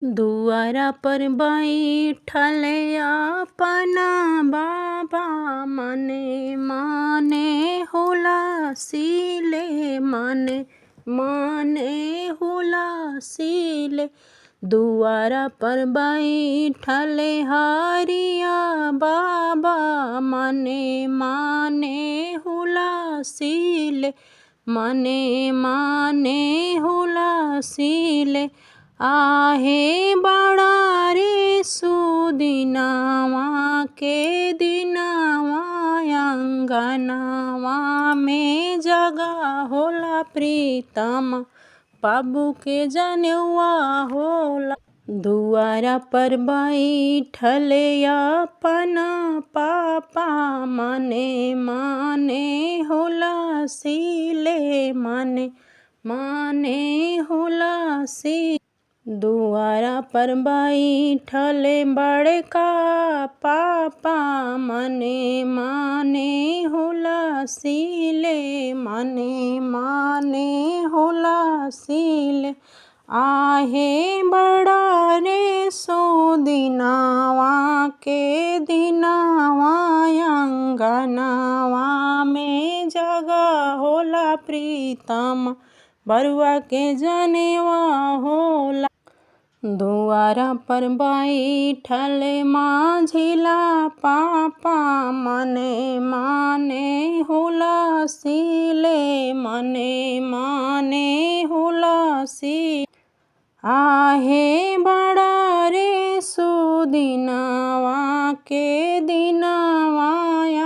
दुआरा पर बैठल अपना बाबा मने माने हुलासिले मने माने हुलासिले। दुआरा पर बैठल हरिया बाबा मने माने हुलासिले मने माने हुलासिले। आहे बड़ा रे सुदिनावा के दिनावा अंगनावा में जगह होला प्रीतम बाबू के जनेवा होला। दुआरा पर बैठल अपना पापा मने माने हुलासिले मने माने हुलासिले। दुआरा पर बैठल बड़का पापा मने माने हुलासिले मने माने हुलासिले। आहे बड़ा रे सुदिनावा के दिनावा अंगनावा में जगह होला प्रीतम बरुआ के जनेवा होला। दुआरा पर बैठल माझिला पापा मने माने हुलासिले मने माने हुलासिले। आहे बड़ा रे सुदिनावा के दिनावा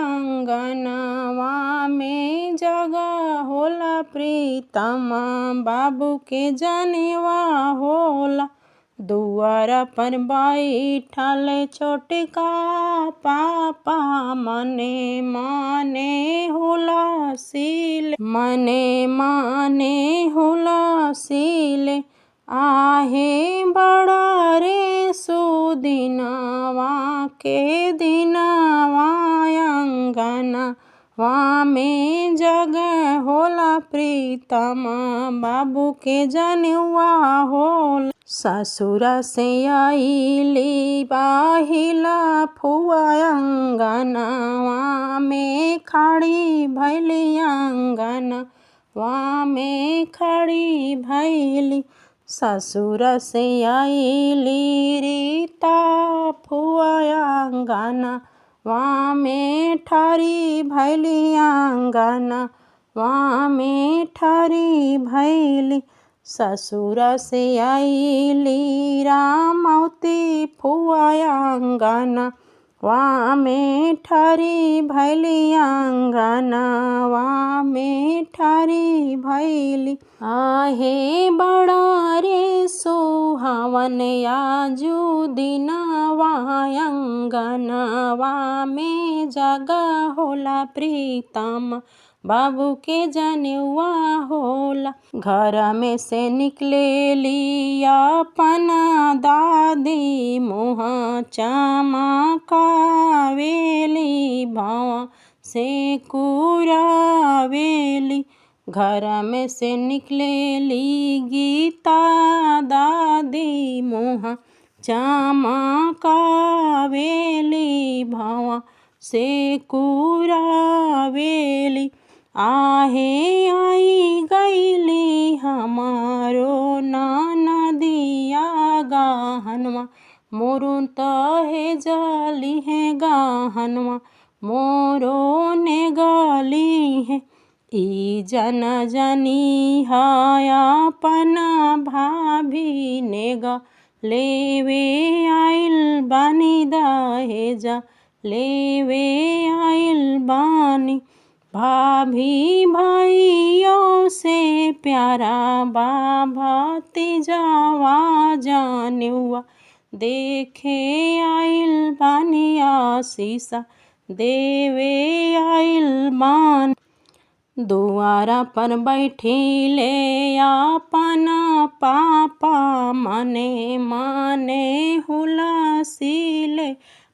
अंगनावा में जगह होला प्रीतम बाबू के जनेवा होला। दुआरा पर बैठल छोटका पापा मने माने हुलासिले मने माने हुलासिले। आहे बड़ा रे सुदिनावा के दिनावा अंगनावा में जगह होला प्रीतम बाबू के जनेवा होला। ससुरा से आइली बाहिला फुआ अंगनावा में खड़ी भैली अंगनावा में खड़ी भैली। ससुरा से आइली रीता फुआ अंगनावा में ठारी भैली अंगनावा में ठारी भैली। ससुरा से आइली रामवती फुआ अंगनावा में ठारी भैली अंगनावा में ठारी भैली। आहे बड़ा रे सुहावन आजू दिनावा अंगनावा में जगह होला प्रीतम बाबू के जनेवा होला। घर में से निकलेली अपना दादी मुँह चमकावेली भावा से कुरावेली। घर में से निकलेली गीता दादी मुँह चमकावेली भावा से कुरावेली। आहे आई गईली हमारो नदिया गहनवा मोरून तहे जाली है गहनवा मोरो ने गाली है। ई जन जनी हाया अपना भाभी ने गा लेवे आइल बानी दहेजा लेवे आइल बानी। भाभी भाइयों से प्यारा बाबा तिजावा जानेवा देखे आइल बानी आशीषा देवे आइल बानी। दुआरा पर बैठिले अपना पापा मने माने हुलासिले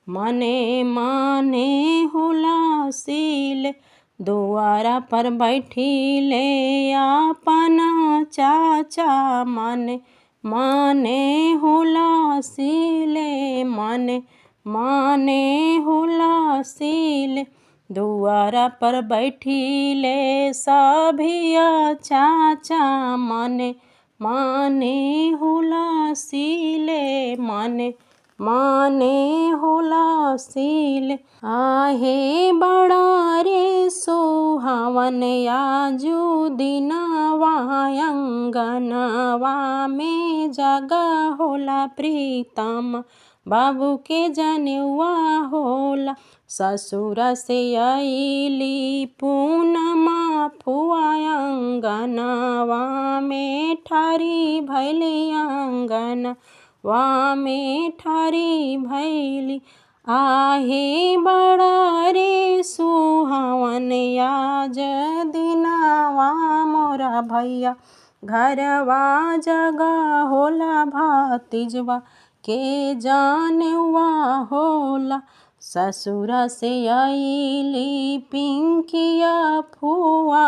मने माने हुलासिले। दुआरा पर बैठिले अपना चाचा मने माने हुलासिले माने माने हुलासिले। दुआरा पर बैठीले सभिया चाचा माने माने हुलासिले माने माने हुलासिले। आहे बड़ा रे सुहावन आजू दिनवा अंगनवा में जगह होला प्रीतम बाबू के जनेवा होला। ससुरा से आईली पूनमा फुआ अंगनवा में ठारी भैली अंगनवा में ठारी भैली। आहे बड़ा रे सुहावन आज दिनवा मोरा भैया घरवा जगह होला भतीजवा के जानवा होला। ससुरा से आईली पिंकिया फुआ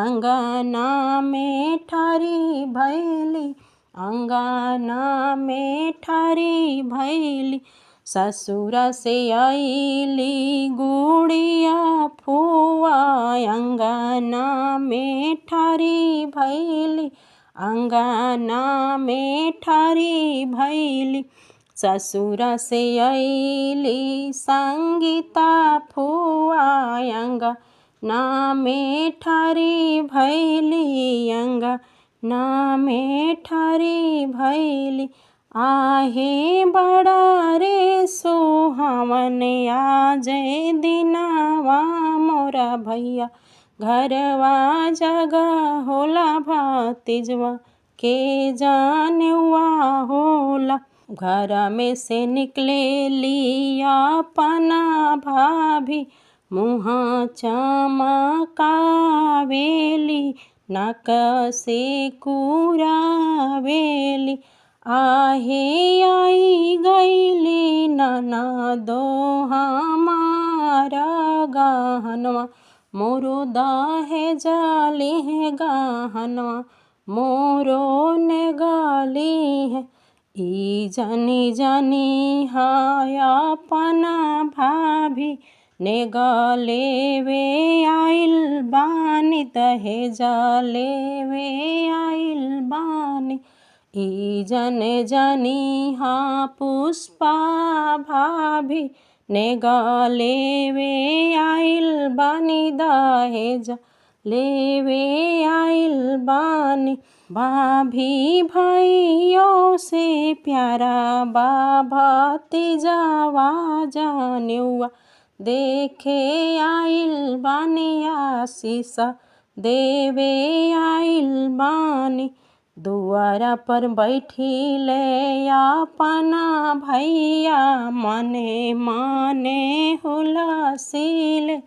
अंगना में ठारी भैली अंगना में ठारी भैली। ससुरा से आईली गुड़िया फुआ अंगना में ठारी भैली अंगना में ठारी भैली। ससुरा से आईली संगीता फुआ अंगना में ठारी भैली अंगना में ठारी भैली। आहे बड़ा रे सुहावन आज दिनवा मोरा भैया घरवा जगह होला भतीजवा के जानवा होला। घर में से निकले लिया पना भाभी मुँह चमकावेली नाक से कुरावेली। आहे आई गईली ननदो हमारा गहनवा मोरो दाहे जाली है गहनवा मोरो ने गाली है। ई जानी जानी हाया पना भाभी ने गले वे आइल बानी दहेजा लेवे आइल बानी। ई जाने जानी हाँ पुष्पा भाभी ने गले वे आइल बानी दहेजा लेवे आइल बानी। भाभी भाइयों से प्यारा बाबा तीजावा जानेवा देखे आइल बानी आशीषा देवे आइल बानी। दुआरा पर बैठी ले अपना भैया मने माने हुलासिले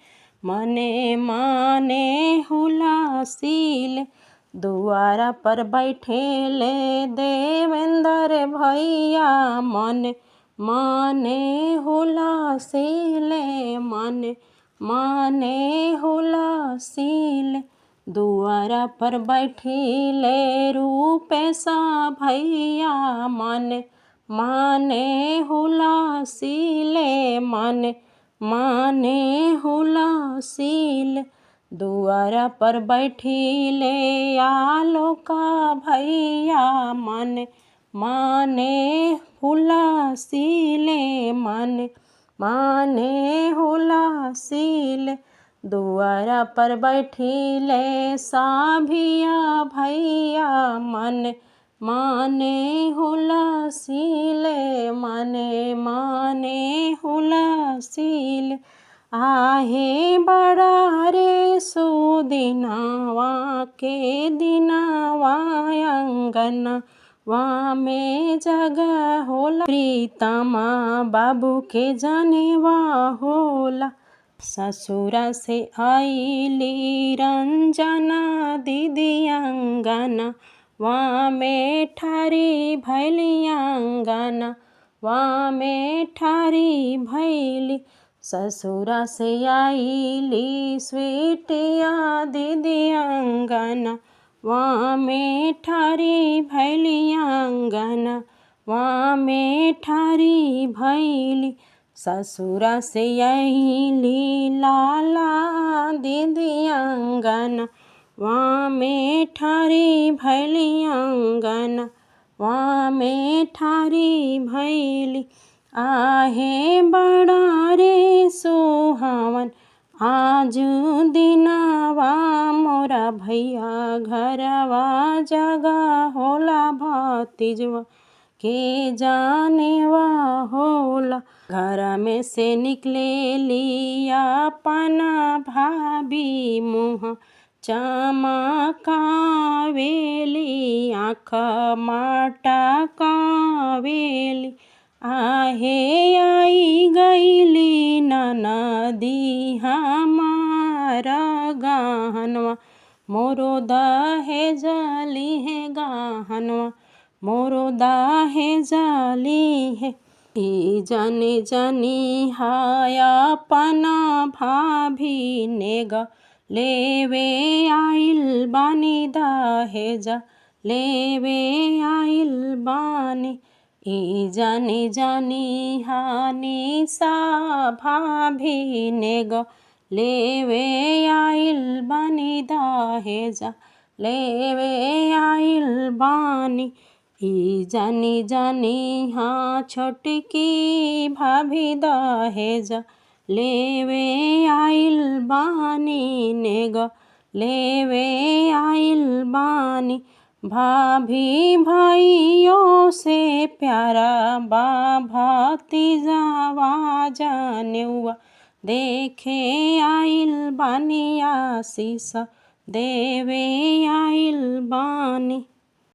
मने माने हुलासिले। दुआरा पर बैठे ले देवेंद्र भैया मने माने हुलासिले मने माने हुलासिले। दुआरा पर बैठी ले रूपेशा भैया मने माने हुलासिले मने माने हुलासिले। दुआरा पर बैठी ले आलोका भैया मने माने हुलासिले मने माने हुलासिले। दुआरा पर बैठी ले साभिया भैया मने माने हुलासिले मने माने हुलासिले। आहे बड़ा रे सुदिनवा के दिनवा अंगनवा में जगह होला प्रीतमा बाबू के जनेवा होला। ससुरा से आईली रंजना दीदी अंगनवा में ठारी भैली अंगनवा में ठारी भैली। ससुरा से आईली स्वीटिया दीदी अंगनवा वहाँ में ठारी भैली आंगन, वहाँ में ठारी भैली। ससुरा से अइली लाला दीदी आंगन, वहाँ में ठारी भैली आंगन, वहाँ में ठारी भैली। आहे बड़ा रे सुहावन आज दिनवा मोरा भैया घरवा जगह होला भतीजवा के जानेवा होला। घर में से निकले लिया अपना भाभी मुँह चमकावेली, आँख मटकावेली। आहे आई गईली ननदी हमार गहनवा, मोरो दहेजली है गहनवा, मोरो दहेजली है। ई जाने जानी हाय अपना भाभी नेग लेवे आइल बानी दहेज लेवे आइल बानी। ई जानी जानी हानि सा भाभी नेग लेवे आइल बानी दहेज लेवे आइल बानी। ई जानी जानी हाँ छोटकी भाभी दहेज लेवे आइल बानी नेग लेवे आइल बानी। भाभी भाइयों से प्यारा बा भतीजावा जानेवा देखे आइल बानी आशीष देवे आइल बानी।